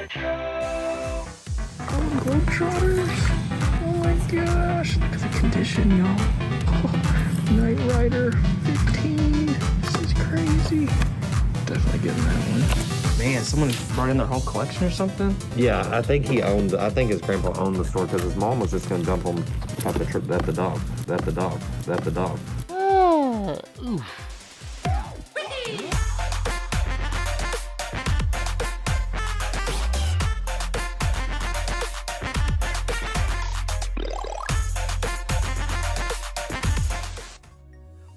Oh, Globetrotters! Oh my gosh! Look at the condition, y'all. Oh, Knight Rider 15. This is crazy. Definitely getting that one. Man, someone brought in their whole collection or something? Yeah, I think his grandpa owned the store because his mom was just gonna dump them at the dog. Ooh.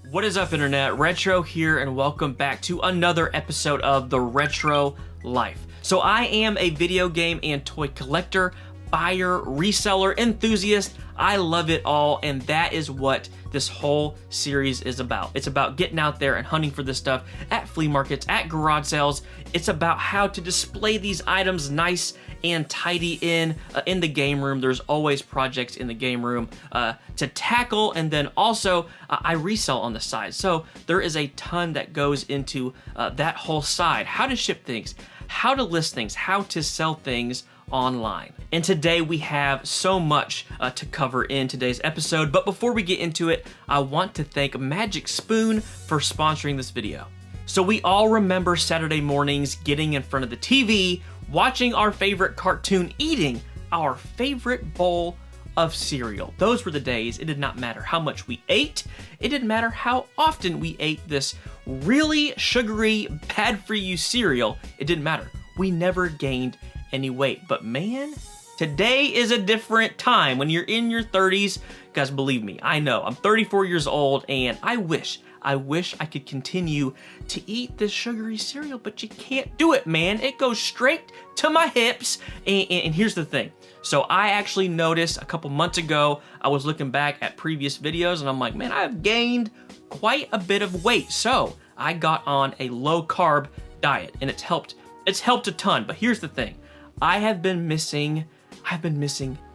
What is up, Internet? Retro here, and welcome back to another episode of The Retro Life. So I am a video game and toy collector, buyer, reseller, enthusiast. I love it all, and that is what this whole series is about. It's about getting out there and hunting for this stuff at flea markets, at garage sales. It's about how to display these items nice and tidy in the game room. There's always projects in the game room to tackle, and then also I resell on the side. So there is a ton that goes into that whole side. How to ship things, how to list things, how to sell things online. And today we have so much to cover in today's episode, but before we get into it, I want to thank Magic Spoon for sponsoring this video. So we all remember Saturday mornings getting in front of the TV, watching our favorite cartoon, eating our favorite bowl of cereal. Those were the days. It did not matter how much we ate. It didn't matter how often we ate this really sugary, bad-for-you cereal. It didn't matter. We never gained any weight. But man, today is a different time. When you're in your 30s, guys, believe me, I know. I'm 34 years old, and I wish I could continue to eat this sugary cereal, but you can't do it, man. It goes straight to my hips. And here's the thing. So I actually noticed a couple months ago, I was looking back at previous videos, and I'm like, man, I've gained quite a bit of weight. So I got on a low-carb diet, and it's helped a ton. But here's the thing. I've been missing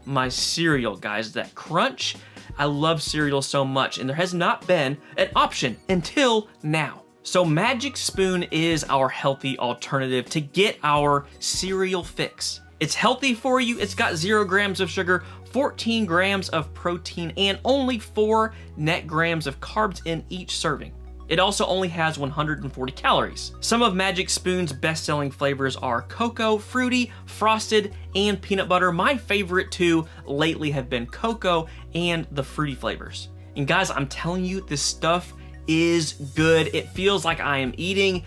my cereal, guys. That crunch. I love cereal so much, and there has not been an option until now. So Magic Spoon is our healthy alternative to get our cereal fix. It's healthy for you. It's got 0 grams of sugar, 14 grams of protein, and only 4 net grams of carbs in each serving. It also only has 140 calories. Some of Magic Spoon's best-selling flavors are cocoa, fruity, frosted, and peanut butter. My favorite two lately have been cocoa and the fruity flavors. And guys, I'm telling you, this stuff is good. It feels like I'm eating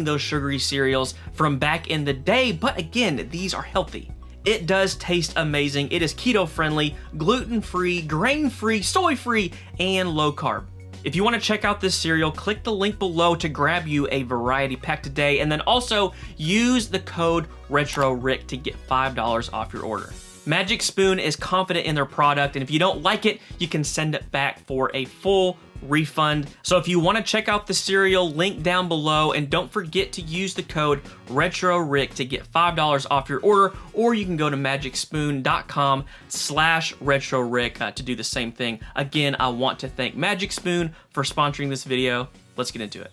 those sugary cereals from back in the day, but again, these are healthy. It does taste amazing. It is keto-friendly, gluten-free, grain-free, soy-free, and low-carb. If you want to check out this cereal, click the link below to grab you a variety pack today, and then also use the code RETRORICK to get $5 off your order. Magic Spoon is confident in their product, and if you don't like it, you can send it back for a full refund. So if you want to check out the cereal, link down below, and don't forget to use the code RETRORICK to get $5 off your order, or you can go to magicspoon.com/RetroRick to do the same thing. Again, I want to thank Magic Spoon for sponsoring this video. Let's get into it.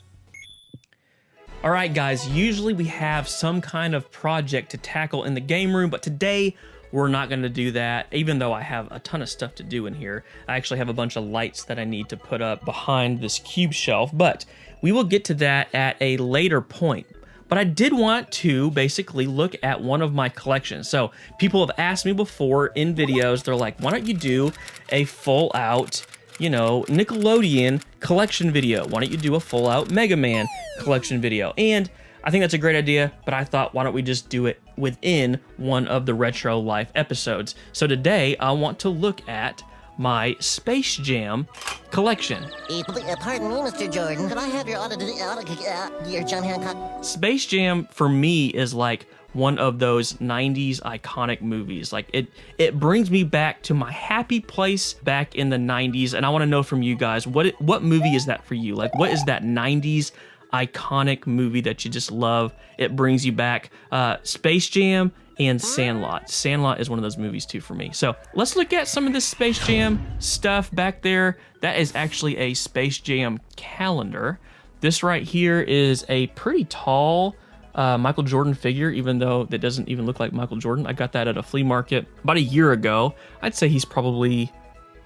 All right, guys, usually we have some kind of project to tackle in the game room, but today we're not going to do that, even though I have a ton of stuff to do in here. I actually have a bunch of lights that I need to put up behind this cube shelf, but we will get to that at a later point. But I did want to basically look at one of my collections. So people have asked me before in videos, they're like, why don't you do a full out, Nickelodeon collection video? Why don't you do a full out Mega Man collection video? And I think that's a great idea, but I thought, why don't we just do it within one of the Retro Life episodes? So today, I want to look at my Space Jam collection. Pardon me, Mr. Jordan. Could I have your your John Hancock? Space Jam, for me, is like one of those 90s iconic movies. Like, it brings me back to my happy place back in the 90s, and I want to know from you guys, what movie is that for you? Like, what is that 90s iconic movie that you just love? It brings you back. Space Jam and Sandlot. Sandlot is one of those movies too for me. So let's look at some of this Space Jam stuff back there. That is actually a Space Jam calendar. This right here is a pretty tall Michael Jordan figure, even though that doesn't even look like Michael Jordan. I got that at a flea market about a year ago. I'd say he's probably,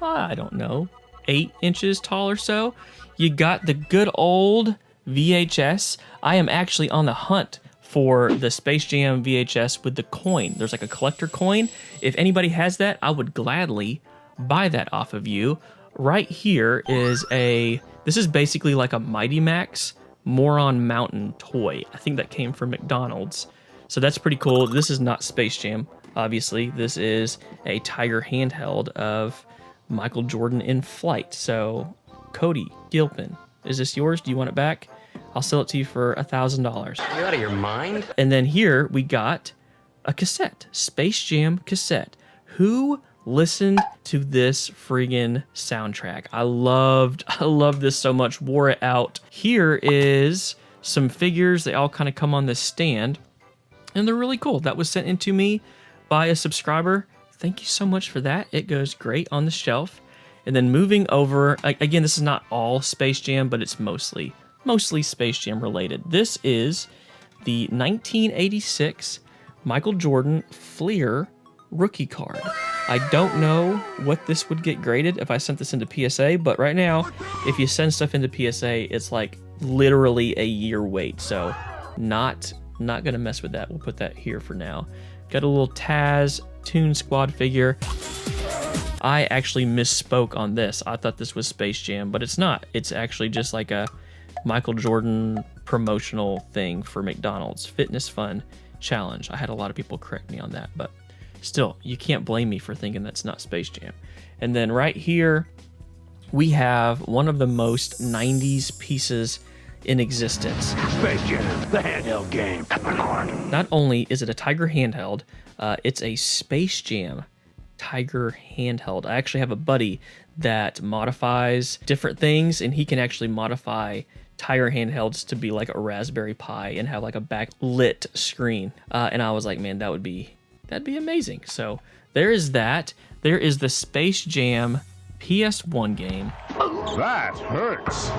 I don't know, 8 inches tall or so. You got the good old VHS. I am actually on the hunt for the Space Jam VHS with the coin. There's like a collector coin. If anybody has that, I would gladly buy that off of you. Right here is this is basically like a Mighty Max Moron Mountain toy. I think that came from McDonald's. So that's pretty cool. This is not Space Jam, obviously. This is a Tiger handheld of Michael Jordan in flight. So Cody Gilpin, is this yours? Do you want it back? I'll sell it to you for $1,000. You out of your mind? And then here we got a cassette, Space Jam cassette. Who listened to this friggin' soundtrack? I love this so much. Wore it out. Here is some figures. They all kind of come on this stand, and they're really cool. That was sent in to me by a subscriber. Thank you so much for that. It goes great on the shelf. And then moving over, again, this is not all Space Jam, but it's mostly Space Jam related. This is the 1986 Michael Jordan Fleer rookie card. I don't know what this would get graded if I sent this into PSA, but right now, if you send stuff into PSA, it's like literally a year wait. So not gonna mess with that. We'll put that here for now. Got a little Taz Toon Squad figure. I actually misspoke on this. I thought this was Space Jam, but it's not. It's actually just like a Michael Jordan promotional thing for McDonald's. Fitness Fun Challenge. I had a lot of people correct me on that, but still, you can't blame me for thinking that's not Space Jam. And then right here, we have one of the most 90s pieces in existence. Space Jam, the handheld game. Not only is it a Tiger handheld, it's a Space Jam Tiger handheld. I actually have a buddy that modifies different things, and he can actually modify Tiger handhelds to be like a Raspberry Pi and have like a backlit screen. And I was like, man, that'd be amazing. So there is that. There is the Space Jam PS1 game. That hurts.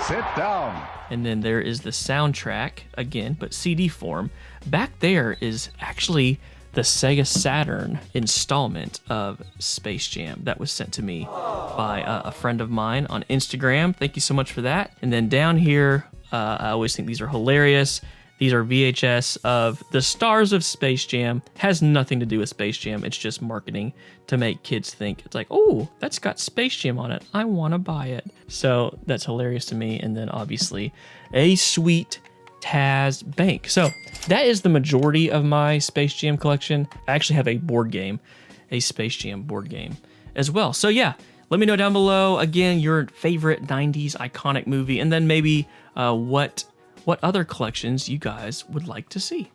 Sit down. And then there is the soundtrack, again, but CD form. Back there is actually the Sega Saturn installment of Space Jam that was sent to me by a friend of mine on Instagram. Thank you so much for that. And then down here, I always think these are hilarious. These are VHS of the stars of Space Jam. Has nothing to do with Space Jam. It's just marketing to make kids think. It's like, oh, that's got Space Jam on it. I want to buy it. So that's hilarious to me. And then obviously a sweet Taz Bank. So that is the majority of my Space Jam collection. I actually have a board game, a Space Jam board game as well. So yeah, let me know down below, again, your favorite 90s iconic movie, and then maybe what other collections you guys would like to see.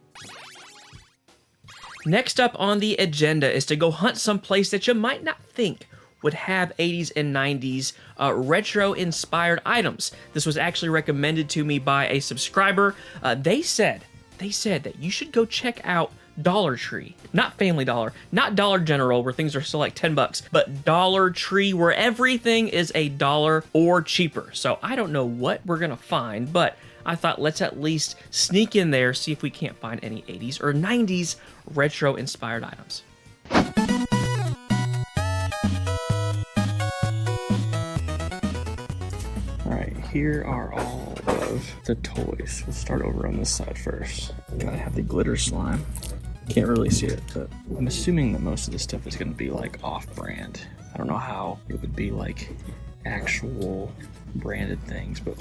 Next up on the agenda is to go hunt someplace that you might not think would have 80s and 90s retro-inspired items. This was actually recommended to me by a subscriber. They said that you should go check out Dollar Tree. Not Family Dollar, not Dollar General, where things are still like 10 bucks, but Dollar Tree, where everything is $1 or cheaper. So I don't know what we're gonna find, but I thought let's at least sneak in there, see if we can't find any 80s or 90s retro-inspired items. Alright, here are all of the toys. We'll start over on this side first. Gotta have the glitter slime. Can't really see it, but I'm assuming that most of this stuff is gonna be like off-brand. I don't know how it would be like actual branded things, but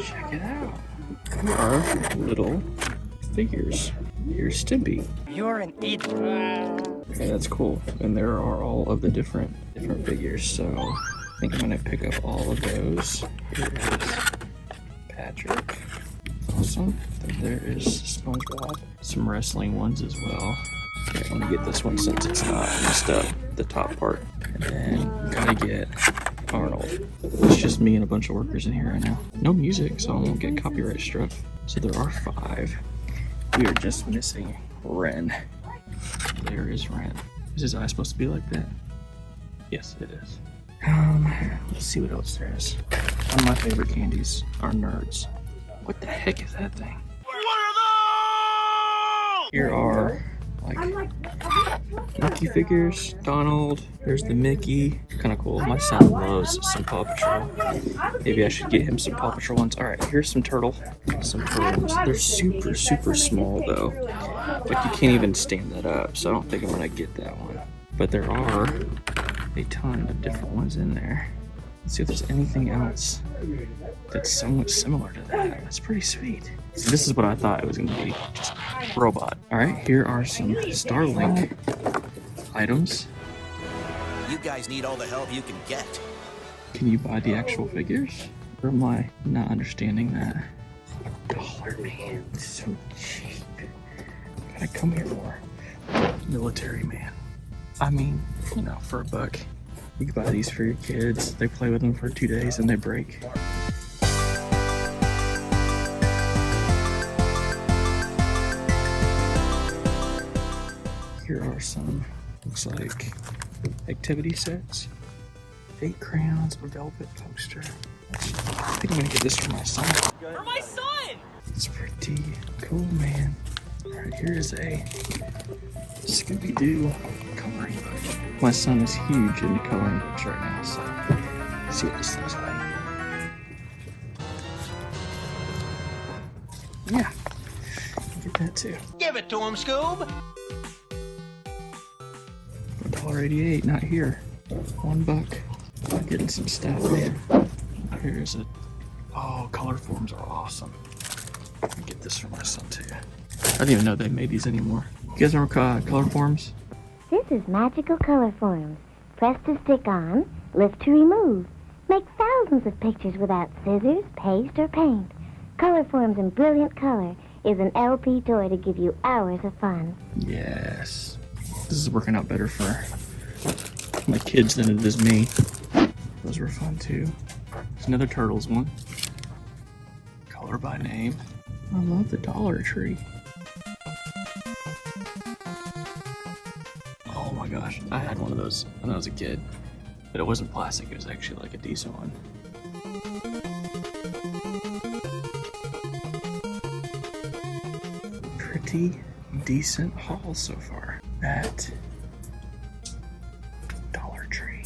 check it out. Here are little figures. Here's Stimpy. You're an idiot. Okay, that's cool. And there are all of the different figures, so I think I'm gonna pick up all of those. Here is Patrick. Awesome. Then there is SpongeBob. Some wrestling ones as well. Okay, I'm gonna get this one since it's not messed up, the top part. And then I'm gonna get Arnold. It's just me and a bunch of workers in here right now. No music, so I won't get copyright struck. So there are 5. We are just missing Ren. There is Ren. Is his eye supposed to be like that? Yes, it is. Let's see what else there is. One of my favorite candies are Nerds. What the heck is that thing? Here are like Mickey figures, Donald. There's the Mickey. Kind of cool. My son loves some Paw Patrol. Maybe I should get him some Paw Patrol ones. All right, here's some turtle. Some turtles. They're super, super small though. Like you can't even stand that up. So I don't think I'm gonna get that one. But there are a ton of different ones in there. Let's see if there's anything else that's somewhat similar to that. That's pretty sweet. So this is what I thought it was gonna be, just robot. All right, here are some Starlink items. You guys need all the help you can get. Can you buy the actual figures? Or am I not understanding that? $1, man, it's so cheap. What can I come here for? Military man. I mean, you know, for $1. You can buy these for your kids. They play with them for 2 days and they break. Here are some, looks like, activity sets. 8 crayons, a velvet poster. I think I'm gonna get this for my son. For my son! It's pretty cool, man. Alright, here is a Scooby-Doo coloring book. My son is huge into coloring books right now, so let's see what this looks like. Yeah, I'll get that too. Give it to him, Scoob. $1.88, not here. $1. I'm getting some stuff, man. Here's a, oh, color forms are awesome. I'll get this for my son too. I didn't even know they made these anymore. You guys remember color forms? This is Magical Color Forms. Press to stick on, lift to remove. Make thousands of pictures without scissors, paste, or paint. Color Forms in brilliant color is an LP toy to give you hours of fun. Yes. This is working out better for my kids than it is me. Those were fun too. There's another Turtles one. Color by name. I love the Dollar Tree. Oh my gosh, I had one of those when I was a kid. But it wasn't plastic, it was actually like a decent one. Pretty decent haul so far at Dollar Tree.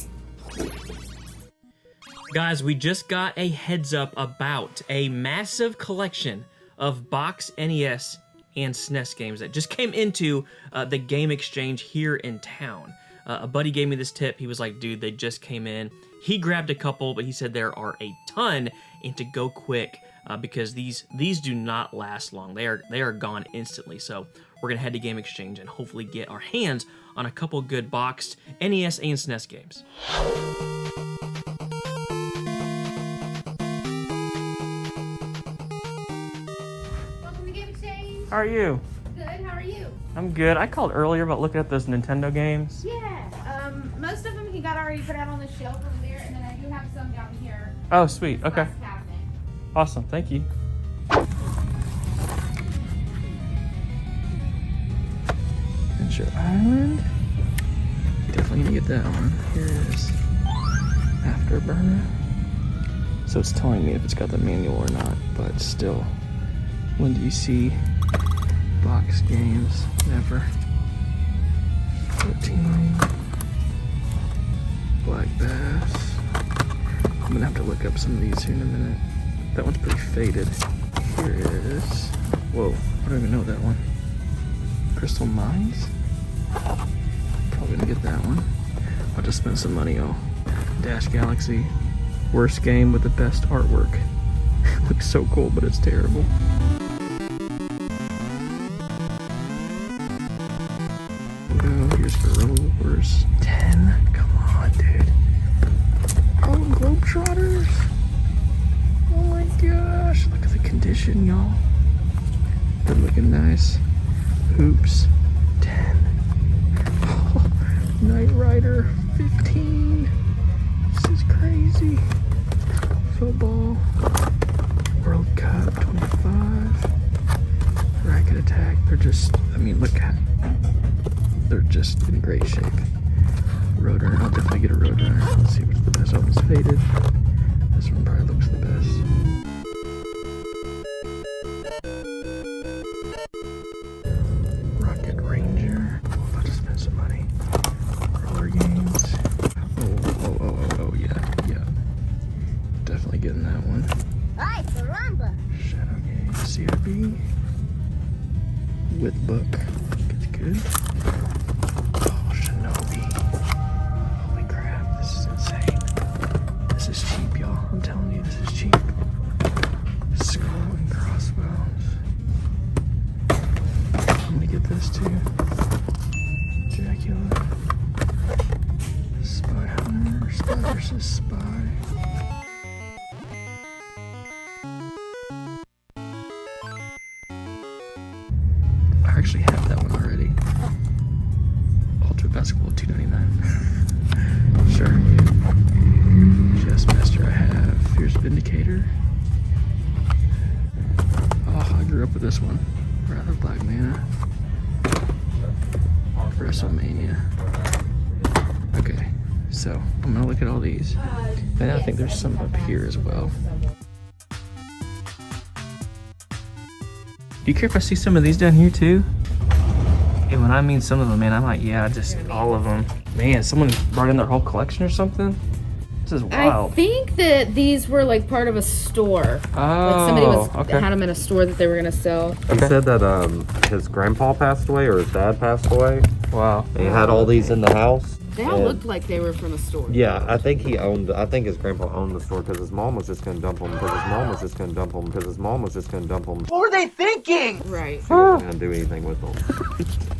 Guys, we just got a heads up about a massive collection of box NES and SNES games that just came into the game exchange here in town. A buddy gave me this tip. He was like, dude, they just came in. He grabbed a couple, but he said there are a ton and to go quick because these do not last long. They are gone instantly. So we're gonna head to game exchange and hopefully get our hands on a couple good boxed NES and SNES games. How are you? Good, how are you? I'm good. I called earlier about looking at those Nintendo games. Yeah, most of them he got already put out on the shelf over there, and then I do have some down here. Oh, sweet. Okay. Last cabinet. Awesome. Thank you. Adventure Island. Definitely gonna get that one. Here it is. Afterburner. So it's telling me if it's got the manual or not, but still. When do you see box games? Never. 14. Black Bass. I'm gonna have to look up some of these here in a minute. That one's pretty faded. Here it is. Whoa, I don't even know that one. Crystal Mines? Probably gonna get that one. I'll just spend some money on Dash Galaxy. Worst game with the best artwork. Looks so cool, but it's terrible. Oh, here's Gorilla Wars 10. Come on, dude. Oh, Globetrotters. Oh my gosh. Look at the condition, y'all. They're looking nice. Hoops 10. Oh, Knight Rider 15. This is crazy. Football. World Cup 25. Racket Attack. They're just, I mean, look at. They're just in great shape. Roadrunner. I'll definitely get a Roadrunner. Let's see what's the best. Oh, it's faded. This one probably looks the best. Rocket Ranger. I'm about to spend some money. Roller games. Oh, yeah. Definitely getting that one. Hi, caramba. Shadow Game. CRB. With book. It's good. Oh, Shinobi. Holy crap, this is insane. This is cheap, y'all. I'm telling you, this is cheap. Skull and Crossbones. I'm gonna get this too. Dracula. Spy Hunter. Spy versus Spy. I actually have that one already. Ultra Basketball $2.99. Sure. Chess Master I have. Here's Vindicator. Oh, I grew up with this one. Rather Black Mana. WrestleMania. Okay, so I'm gonna look at all these. And I think there's some up here as well. Do you care if I see some of these down here too? And when I mean some of them, man, I'm like, yeah, just all of them. Man, someone brought in their whole collection or something? This is wild. I think that these were like part of a store. Oh, Like somebody okay. had them in a store that they were gonna sell. He said that his grandpa passed away or his dad passed away. Wow. And he had all these in the house. They all and- looked like they were from a store. Yeah, I think his grandpa owned the store because his mom was just gonna dump him. Because his mom was just gonna dump him. Because his mom was just gonna dump him. What were they thinking? Right. She wasn't gonna do anything with them.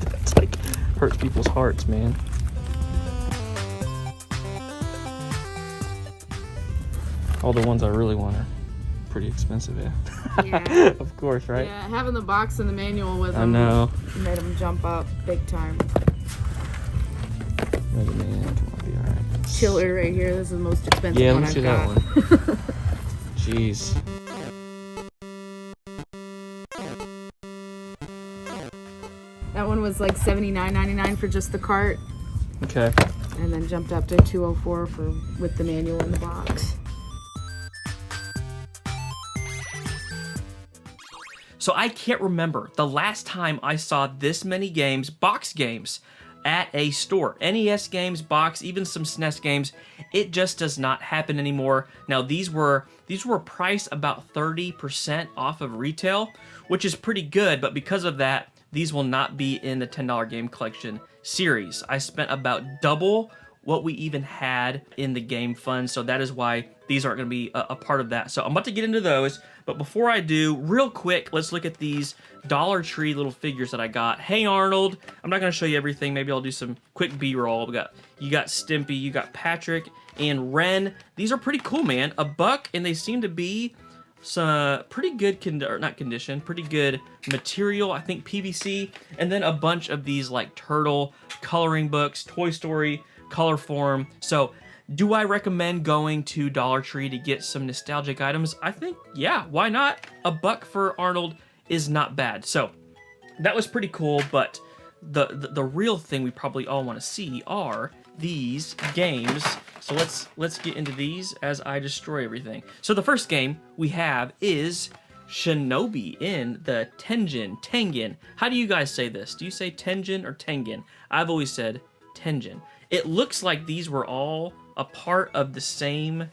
That's like hurts people's hearts, man. All the ones I really want are pretty expensive, yeah. Yeah. Of course, right? Yeah, having the box and the manual with I them know. made them jump up big time. Mega Man, come on, be alright. Chiller right here. This is the most expensive Yeah, one let me see I've that got. one. Jeez. That one was like $79.99 for just the cart, Okay. and then jumped up to $204 for with the manual in the box. So I can't remember the last time I saw this many games, box games, at a store. NES games, box, even some SNES games. It just does not happen anymore. Now these were priced about 30% off of retail, which is pretty good, but because of that, these will not be in the $10 game collection series. I spent about double what we even had in the game fund, so that is why these aren't going to be a part of that. So I'm about to get into those, but before I do, real quick, let's look at these Dollar Tree little figures that I got. Hey Arnold, I'm not going to show you everything. Maybe I'll do some quick B-roll. You got Stimpy, you got Patrick, and Ren. These are pretty cool, man. $1, and they seem to be some pretty good pretty good material. I think PVC, and then a bunch of these like turtle coloring books, Toy Story color form. So do I recommend going to Dollar Tree to get some nostalgic items? I think, yeah, why not? $1 for Arnold is not bad. So that was pretty cool, but the real thing we probably all want to see are these games. So let's get into these as I destroy everything. So the first game we have is Shinobi in the Tengen. How do you guys say this? Do you say Tengen or Tengen? I've always said Tengen. It looks like these were all a part of the same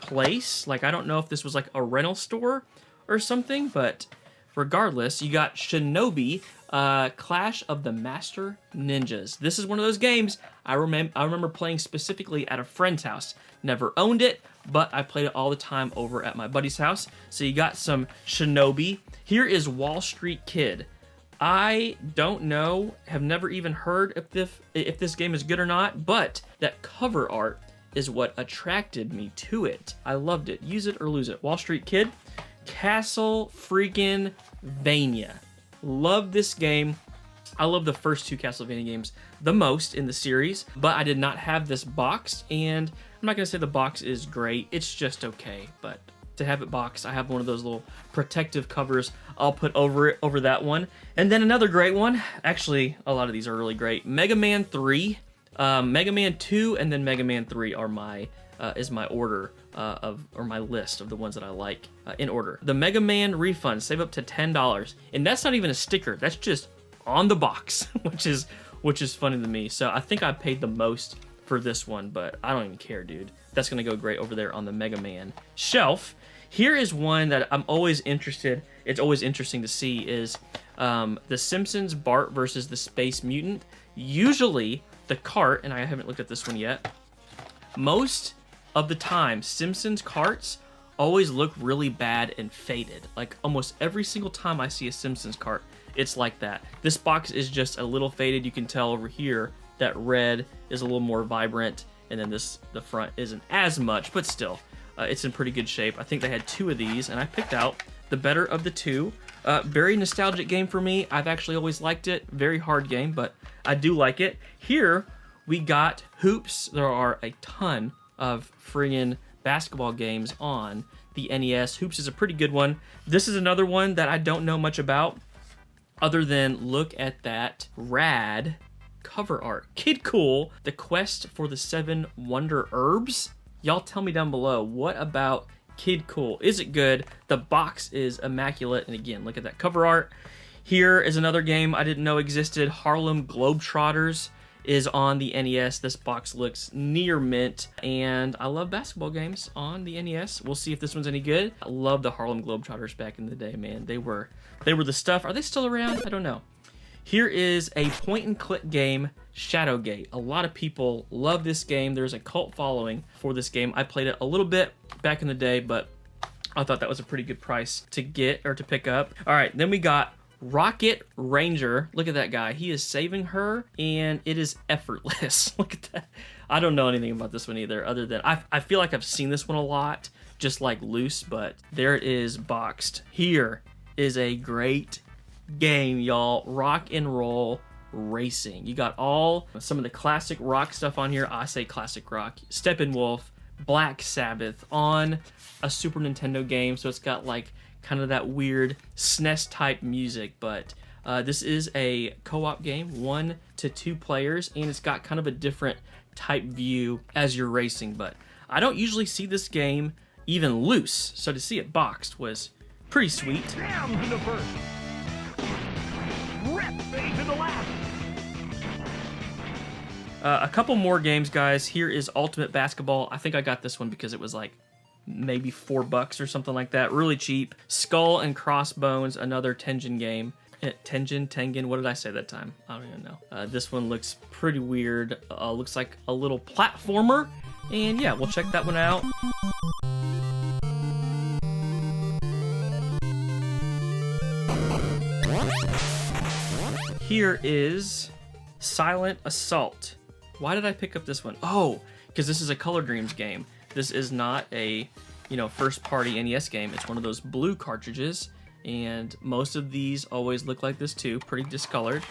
place. Like, I don't know if this was like a rental store or something, but regardless, you got Shinobi, Clash of the Master Ninjas. This is one of those games I remember playing specifically at a friend's house. Never owned it, but I played it all the time over at my buddy's house. So you got some Shinobi. Here is Wall Street Kid. I don't know, have never even heard if this game is good or not, but that cover art is what attracted me to it. I loved it. Use it or lose it. Wall Street Kid. Castle freaking Vania. Love this game. I love the first two Castlevania games the most in the series, but I did not have this boxed, and I'm not gonna say the box is great. It's just okay, but to have it boxed, I have one of those little protective covers I'll put over that one. And then another great one, actually a lot of these are really great, Mega Man 3. Mega Man 2 and then Mega Man 3 are my is my order or my list of the ones that I like in order. The Mega Man refund, save up to $10, and that's not even a sticker. That's just on the box, which is funny to me. So I think I paid the most for this one, but I don't even care, dude. That's gonna go great over there on the Mega Man shelf. Here is one that I'm always interested. It's always interesting to see is the Simpsons Bart versus the Space Mutant. Usually the cart, and I haven't looked at this one yet. Most of the time, Simpsons carts always look really bad and faded. Like almost every single time I see a Simpsons cart, it's like that. This box is just a little faded. You can tell over here that red is a little more vibrant, and then the front isn't as much, but still, it's in pretty good shape. I think they had 2 of these, and I picked out the better of the 2. Very nostalgic game for me. I've actually always liked it. Very hard game, but I do like it. Here we got Hoops. There are a ton of friggin' basketball games on the NES. Hoops is a pretty good one. This is another one that I don't know much about other than look at that rad cover art. Kid Cool, The Quest for the 7 Wonder Herbs. Y'all tell me down below, what about Kid Cool? Is it good? The box is immaculate, and again, look at that cover art. Here is another game I didn't know existed. Harlem Globetrotters is on the NES. This box looks near mint, and I love basketball games on the NES. We'll see if this one's any good. I love the Harlem Globetrotters back in the day, man. They were the stuff. Are they still around? I don't know. Here is a point-and-click game, Shadowgate. A lot of people love this game. There's a cult following for this game. I played it a little bit back in the day, but I thought that was a pretty good price to get or to pick up. All right, then we got Rocket Ranger. Look at that guy. He is saving her, and it is effortless. Look at that. I don't know anything about this one either, other than I feel like I've seen this one a lot, just like loose, but there it is boxed. Here is a great game, y'all. Rock and Roll Racing. You got some of the classic rock stuff on here. I say classic rock. Steppenwolf, Black Sabbath on a Super Nintendo game, so it's got like kind of that weird SNES type music, but this is a co-op game, 1 to 2 players, and it's got kind of a different type view as you're racing, but I don't usually see this game even loose, so to see it boxed was pretty sweet. Down to the first. Rep fade to the left. A couple more games, guys. Here is Ultimate Basketball. I think I got this one because it was like maybe $4 or something like that. Really cheap. Skull and Crossbones, another Tengen game. Tengen, what did I say that time? I don't even know. This one looks pretty weird. Looks like a little platformer. And yeah, we'll check that one out. Here is Silent Assault. Why did I pick up this one? Oh, because this is a Color Dreams game. This is not a, first party NES game. It's one of those blue cartridges, and most of these always look like this too, pretty discolored.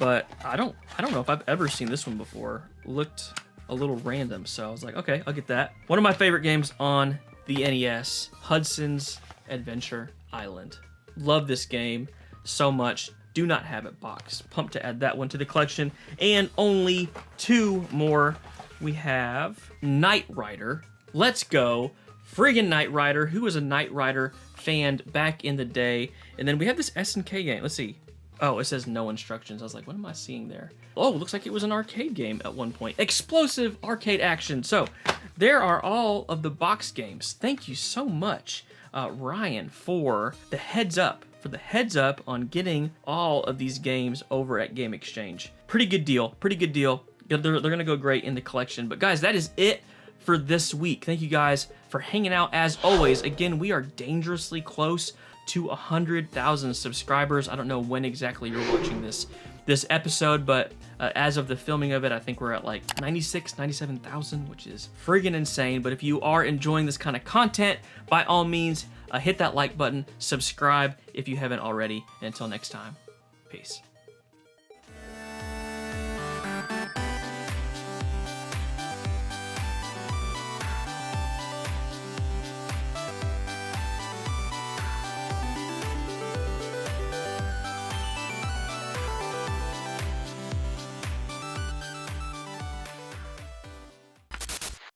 But I don't know if I've ever seen this one before. Looked a little random, so I was like, okay, I'll get that. One of my favorite games on the NES, Hudson's Adventure Island. Love this game so much. Do not have it boxed. Pumped to add that one to the collection. And only 2 more. We have Knight Rider. Let's go. Friggin' Knight Rider. Who was a Knight Rider fan back in the day? And then we have this SNK game. Let's see. Oh, it says no instructions. I was like, what am I seeing there? Oh, looks like it was an arcade game at one point. Explosive arcade action. So there are all of the box games. Thank you so much, Ryan, for the heads up. On getting all of these games over at Game Exchange. Pretty good deal. They're going to go great in the collection. But guys, that is it for this week. Thank you guys for hanging out as always. Again, we are dangerously close to 100,000 subscribers. I don't know when exactly you're watching this episode, but as of the filming of it, I think we're at like 97,000, which is friggin' insane. But if you are enjoying this kind of content, by all means, hit that like button, subscribe if you haven't already, and until next time, peace.